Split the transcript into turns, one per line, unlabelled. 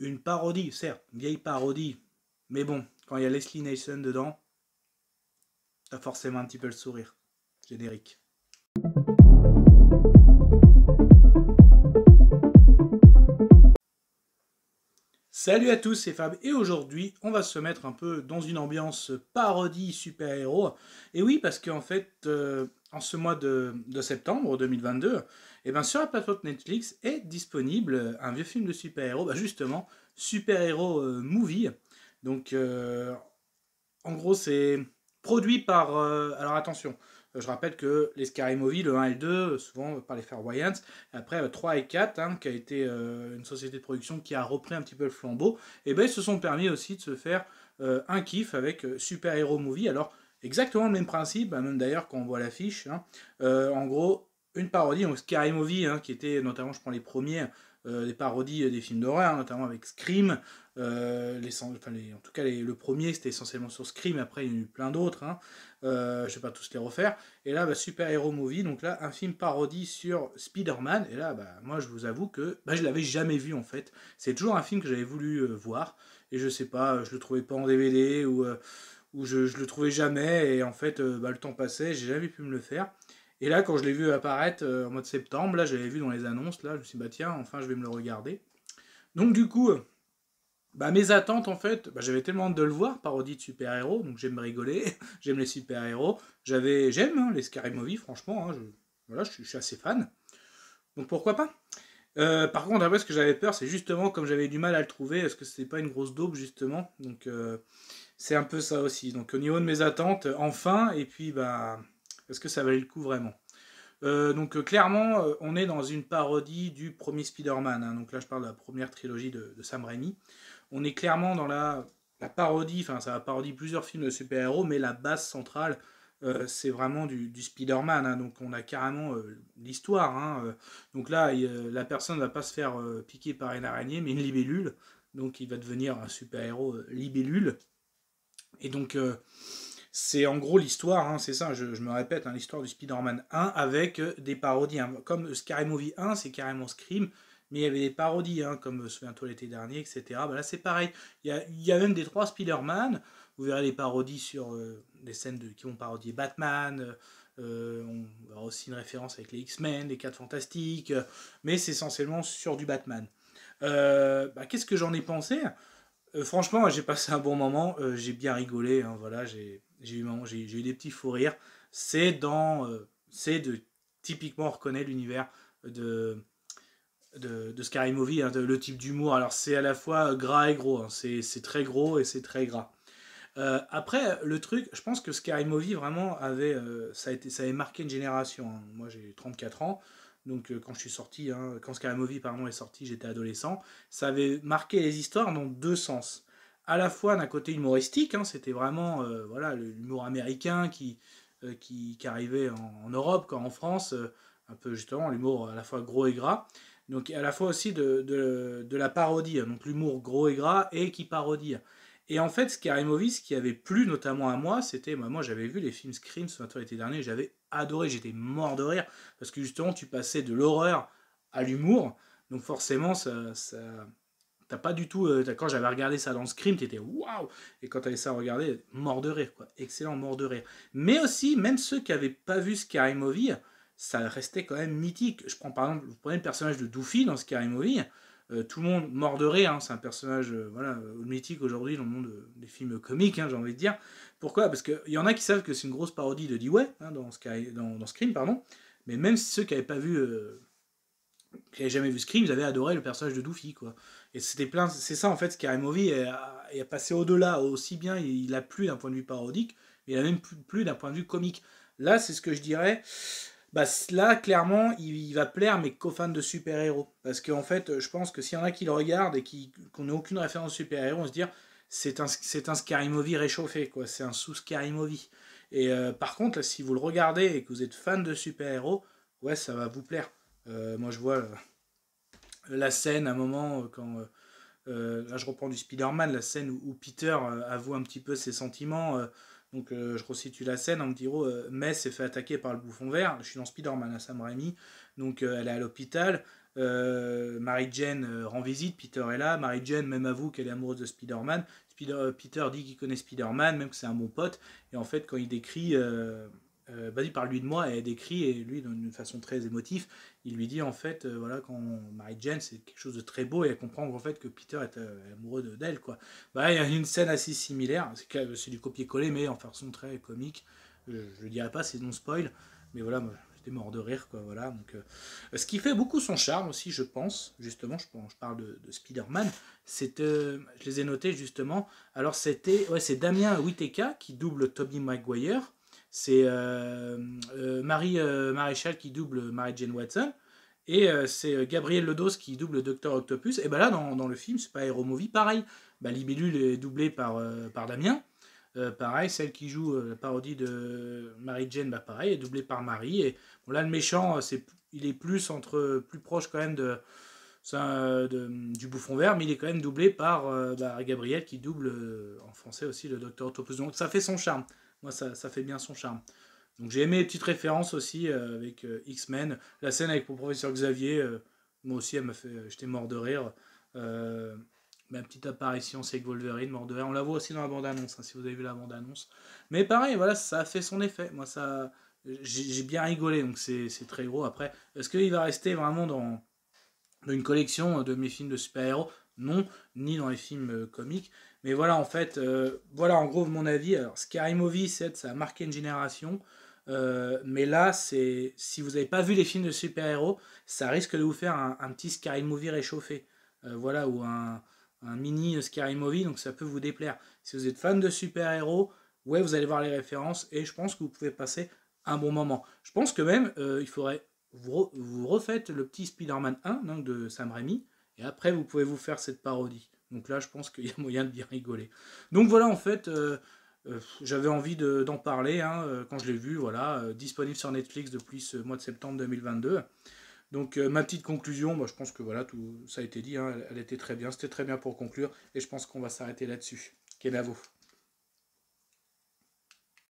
une parodie, certes, une vieille parodie, mais bon, quand il y a Leslie Nielsen dedans, t'as forcément un petit peu le sourire. Générique. Salut à tous, c'est Fab et aujourd'hui on va se mettre un peu dans une ambiance parodie super-héros. Et oui, parce qu'en fait, en ce mois de septembre 2022, et bien sur la plateforme Netflix est disponible un vieux film de super-héros, bah justement, Super-héros Movie. Donc en gros c'est produit par... alors attention, je rappelle que les Scary Movie, le 1 et le 2, souvent par les frères Wayans, après 3 et 4, hein, qui a été une société de production qui a repris un petit peu le flambeau, et ben ils se sont permis aussi de se faire un kiff avec Super Hero Movie. Alors, exactement le même principe, bah, même d'ailleurs quand on voit l'affiche, hein, en gros, une parodie, donc Scary Movie, hein, qui était notamment, je prends les premiers, des parodies des films d'horreur, notamment avec Scream. En tout cas, le premier c'était essentiellement sur Scream, après il y en a eu plein d'autres, hein. Je vais pas tous les refaire. Et là, bah, Super Hero Movie, donc là, un film parodie sur Spider-Man. Et là, bah, moi, je vous avoue que bah, je l'avais jamais vu en fait. C'est toujours un film que j'avais voulu voir. Et je sais pas, je le trouvais pas en DVD ou je le trouvais jamais. Et en fait, bah, le temps passait, j'ai jamais pu me le faire. Et là, quand je l'ai vu apparaître en mois de septembre, là, j'avais vu dans les annonces, là, je me suis dit, bah tiens, enfin, je vais me le regarder. Donc, du coup, bah, mes attentes, en fait, bah, j'avais tellement hâte de le voir, parodie de super-héros, donc j'aime rigoler, j'aime les super-héros, j'aime hein, les Scary Movie, franchement, hein, voilà, je suis assez fan, donc pourquoi pas. Par contre, après, ce que j'avais peur, c'est justement, comme j'avais du mal à le trouver, est-ce que c'était pas une grosse daube, justement, donc c'est un peu ça aussi. Donc au niveau de mes attentes, enfin, et puis, bah, est-ce que ça valait le coup vraiment. Donc clairement, on est dans une parodie du premier Spider-Man, hein, donc là je parle de la première trilogie de Sam Raimi. On est clairement dans la parodie, enfin ça va parodie plusieurs films de super-héros, mais la base centrale, c'est vraiment du Spider-Man, hein, donc on a carrément l'histoire, hein, donc là, la personne ne va pas se faire piquer par une araignée, mais une libellule, donc il va devenir un super-héros libellule, et donc c'est en gros l'histoire, hein, c'est ça, je me répète, hein, l'histoire du Spider-Man 1 avec des parodies, hein, comme Scary Movie 1, c'est carrément Scream, mais il y avait des parodies, hein, comme Souviens-toi l'été dernier, etc. Bah là c'est pareil, il y a même des 3 Spider-Man, vous verrez les parodies sur des scènes qui vont parodier Batman, on verra aussi une référence avec les X-Men, les 4 Fantastiques, mais c'est essentiellement sur du Batman. Bah, qu'est-ce que j'en ai pensé? Franchement, j'ai passé un bon moment, j'ai bien rigolé, hein, voilà, j'ai eu des petits fous rires. C'est de typiquement on reconnaît l'univers de, de Scary Movie, hein, le type d'humour. Alors c'est à la fois gras et gros, hein, c'est très gros et c'est très gras. Après, le truc, je pense que Scary Movie vraiment ça avait marqué une génération, hein. Moi j'ai 34 ans, donc quand je suis sorti, hein, quand Scary Movie pardon, est sorti, j'étais adolescent. Ça avait marqué les histoires dans deux sens. À la fois d'un côté humoristique, hein, c'était vraiment voilà, l'humour américain qui arrivait en Europe, quand en France, un peu justement l'humour à la fois gros et gras. Donc à la fois aussi de la parodie, hein, donc l'humour gros et gras et qui parodie. Et en fait, Scary Movie, ce qui avait plu notamment à moi, c'était, moi j'avais vu les films Scream ce matin l'été dernier, j'avais adoré, j'étais mort de rire, parce que justement tu passais de l'horreur à l'humour, donc forcément t'as pas du tout, quand j'avais regardé ça dans Scream, t'étais waouh, et quand t'avais ça à regarder, mort de rire, quoi, excellent, mort de rire. Mais aussi, même ceux qui avaient pas vu Scary Movie, ça restait quand même mythique. Je prends par exemple, vous prenez le personnage de Doofy dans Scary Movie, tout le monde mort de rire, hein, c'est un personnage voilà, mythique aujourd'hui dans le monde des films comiques, hein, j'ai envie de dire. Pourquoi? Parce qu'il y en a qui savent que c'est une grosse parodie de Dewey, hein, dans Scream, pardon, mais même ceux qui n'avaient pas vu, qui n'avaient jamais vu Scream, ils avaient adoré le personnage de Doofy, quoi. Et c'était plein, c'est ça en fait, Scary Movie est passé au-delà, aussi bien il a plu d'un point de vue parodique, mais il a même plu d'un point de vue comique. Là, c'est ce que je dirais, bah là, clairement, il va plaire, mais qu'aux fans de super-héros. Parce qu'en fait, je pense que s'il y en a qui le regardent et qu'on n'a aucune référence super-héros, on se dire c'est un Scary Movie réchauffé, quoi. C'est un sous-Scary Movie. Et par contre, là, si vous le regardez et que vous êtes fan de super-héros, ouais, ça va vous plaire. Moi, je vois la scène à un moment, quand. Là, je reprends du Spider-Man, la scène où Peter avoue un petit peu ses sentiments. Donc, je resitue la scène. En me disant, May s'est fait attaquer par le bouffon vert. Je suis dans Spider-Man à Sam Raimi. Donc, elle est à l'hôpital. Mary Jane rend visite, Peter est là, Mary Jane même avoue qu'elle est amoureuse de Spider-Man, Peter dit qu'il connaît Spider-Man, même que c'est un bon pote, et en fait quand il décrit, vas-y parle-lui de moi, et elle décrit, et lui d'une façon très émotive, il lui dit en fait, voilà, quand Mary Jane c'est quelque chose de très beau, et elle comprend en fait que Peter est amoureux d'elle, quoi. Bah, il y a une scène assez similaire, c'est du copier-coller, mais en façon très comique, je le dirais pas, c'est non spoil, mais voilà, moi, j'étais mort de rire, quoi, voilà, donc... ce qui fait beaucoup son charme aussi, je pense, justement, je parle de Spider-Man, je les ai notés justement, alors c'est Damien Whittaker qui double Tobey Maguire, c'est Marie Maréchal qui double Mary Jane Watson, et c'est Gabriel Ledos qui double Docteur Octopus, et ben là, dans le film, c'est pas Hero Movie, pareil, bah, Libellule est doublée par Damien, pareil, celle qui joue la parodie de Mary Jane, bah pareil, est doublée par Marie. Et bon, là, le méchant, il est plus proche quand même du Bouffon Vert, mais il est quand même doublé par Gabriel qui double en français aussi le Docteur Octopus. Donc ça fait son charme. Moi, ça fait bien son charme. Donc j'ai aimé les petites références aussi avec X-Men. La scène avec mon professeur Xavier, moi aussi, j'étais mort de rire. Euh, Ma petite apparition, c'est que Wolverine, mort de rire. On la voit aussi dans la bande-annonce, hein, si vous avez vu la bande-annonce. Mais pareil, voilà, ça a fait son effet. Moi, j'ai bien rigolé, donc c'est très gros. Après, est-ce qu'il va rester vraiment dans une collection de mes films de super-héros? Non, ni dans les films comiques. Mais voilà, en fait, voilà en gros mon avis. Alors, Scary Movie, ça a marqué une génération. Mais là, si vous n'avez pas vu les films de super-héros, ça risque de vous faire un petit Scary Movie réchauffé. Voilà, ou un mini Scary Movie, donc ça peut vous déplaire. Si vous êtes fan de super-héros, ouais, vous allez voir les références et je pense que vous pouvez passer un bon moment. Je pense que même, il faudrait vous refaites le petit Spider-Man 1 donc de Sam Raimi, et après vous pouvez vous faire cette parodie. Donc là, je pense qu'il y a moyen de bien rigoler. Donc voilà, en fait, j'avais envie d'en parler hein, quand je l'ai vu, voilà, disponible sur Netflix depuis ce mois de septembre 2022. Donc ma petite conclusion, je pense que voilà, tout ça a été dit, hein, elle était très bien, c'était très bien pour conclure, et je pense qu'on va s'arrêter là-dessus. Kenavo.